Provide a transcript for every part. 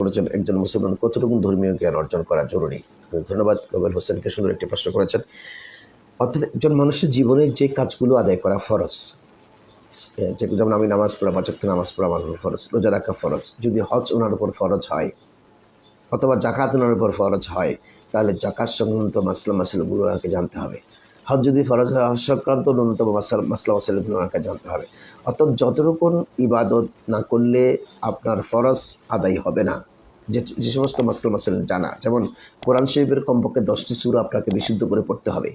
করেছেন একজন মুসলমান কতটুকু ধর্মীয় জ্ঞান অর্জন করা জরুরি। ধন্যবাদ রুবেল হোসেনকে, সুন্দর একটি প্রশ্ন করেছেন। অর্থাৎ একজন মানুষের জীবনে যে কাজগুলো আদায় করা ফরজ, যেমন আমি নামাজ পড়া, ৫ ওয়াক্ত নামাজ পড়া আমার উপর ফরজ, রোজা রাখা ফরজ। যদি হজ ওনার উপর ফরজ হয় অথবা জাকাত ওনার উপর ফরজ হয়, তাহলে জাকাত সংক্রান্ত মাসলা মাসাইলগুলো ওনাকে জানতে হবে। হজ যদি ফরজ হয়, হজ সংক্রান্ত ন্যূনতম মাসলা মাসাইলগুলো ওনাকে জানতে হবে। অর্থাৎ যতটুকু ইবাদত না করলে আপনার ফরজ আদায় হবে না, যে সমস্ত মাসলা মাসাইল জানা, যেমন কোরআন শরীফের কমপক্ষে 10টি সূরা আপনাকে বিশুদ্ধ করে পড়তে হবে,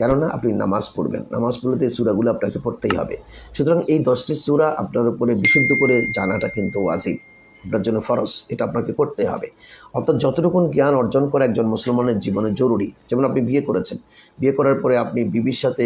কেননা আপনি নামাজ পড়বেন, নামাজ পড়লে এই সূরাগুলো আপনাকে পড়তেই হবে। সুতরাং এই 10টি সূরা আপনার উপরে বিশুদ্ধ করে জানাটা কিন্তু ওয়াজিব, আপনার জন্য ফরজ, এটা আপনাকে করতে হবে। অর্থাৎ যতটুকু জ্ঞান অর্জন করা একজন মুসলমানের জীবনে জরুরি। যেমন আপনি বিয়ে করেছেন, বিয়ে করার পরে আপনি বিবির সাথে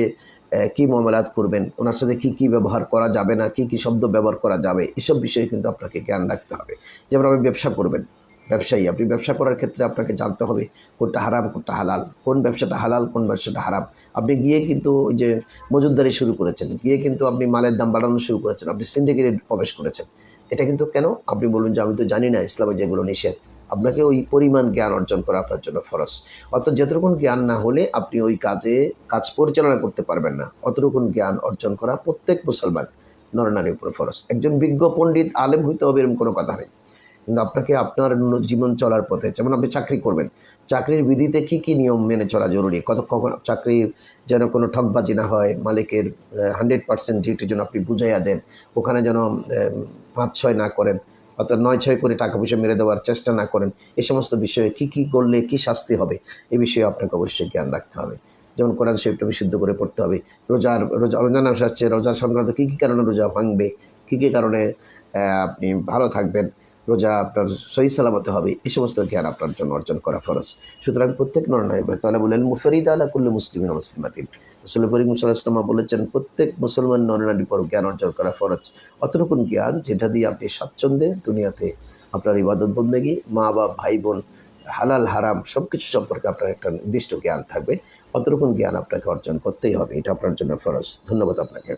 কী মুআমালাত করবেন, ওনার সাথে কী ব্যবহার করা যাবে না, কী শব্দ ব্যবহার করা যাবে, এসব বিষয়ে কিন্তু আপনাকে জ্ঞান রাখতে হবে। যেমন আপনি ব্যবসা করবেন, ব্যবসায়ী, আপনি ব্যবসা করার ক্ষেত্রে আপনাকে জানতে হবে কোনটা হারাম কোনটা হালাল, কোন ব্যবসাটা হালাল কোন ব্যবসাটা হারাম। আপনি গিয়ে কিন্তু ওই যে মজুতদারি শুরু করেছেন, গিয়ে কিন্তু আপনি মালের দাম বাড়ানো শুরু করেছেন, আপনি সিন্ডিকেটে প্রবেশ করেছেন। এটা কিন্তু কেন? আপনি বলবেন যে আমি তো জানি না ইসলামে যেগুলো নিষেধ। আপনাকে ওই পরিমাণ জ্ঞান অর্জন করা আপনার জন্য ফরজ। অর্থাৎ যতটুকু জ্ঞান না হলে আপনি ওই কাজ পরিচালনা করতে পারবেন না, অতটুকু জ্ঞান অর্জন করা প্রত্যেক মুসলমান নরনারীর উপর ফরজ। একজন বিজ্ঞ পণ্ডিত আলেম হইতে হবে এরকম কোনো কথা নেই, কিন্তু আপনাকে আপনার জীবন চলার পথে, যেমন আপনি চাকরি করবেন, চাকরির বিধিতে কি নিয়ম মেনে চলা জরুরি, কখন চাকরির যেন কোনো ঠকবাজি না হয়, মালিকের 100% ডিউটির জন্য আপনি বুঝাইয়া দেন, ওখানে যেন 5-6 না করেন, অর্থাৎ 9-6 করে টাকা পয়সা মেরে দেওয়ার চেষ্টা না করেন। এই সমস্ত বিষয়ে কি করলে কি শাস্তি হবে, এই বিষয়ে আপনাকে অবশ্যই জ্ঞান রাখতে হবে। যেমন কোরআন শরীফটা বিশুদ্ধ করে পড়তে হবে। রমজান মাস আসছে, রোজা সংক্রান্ত কী কারণে রোজা ভাঙবে, কী কারণে আপনি ভালো থাকবেন, রোজা আপনার সহি সালামতে হবে, এই সমস্ত জ্ঞান আপনার জন্য অর্জন করা ফরজ। সুতরাং প্রত্যেক নরনারী তালাবুল ইলম মুফরিদা আলা কুল্লি মুসলিমিন ওয়া মুসলিমাতিন, রাসূল করিম সাল্লাল্লাহু আলাইহি ওয়াসাল্লাম বলেছেন প্রত্যেক মুসলমান নরনারীর পর জ্ঞান অর্জন করা ফরজ। অতটুকুন জ্ঞান যেটা দিয়ে আপনি স্বাচ্ছন্দ্যে দুনিয়াতে আপনার ইবাদত বন্দেগী, মা বাপ ভাই বোন, হালাল হারাম সব কিছু সম্পর্কে আপনার একটা নির্দিষ্ট জ্ঞান থাকবে, অতটুকুন জ্ঞান আপনাকে অর্জন করতেই হবে, এটা আপনার জন্য ফরজ। ধন্যবাদ আপনাকে।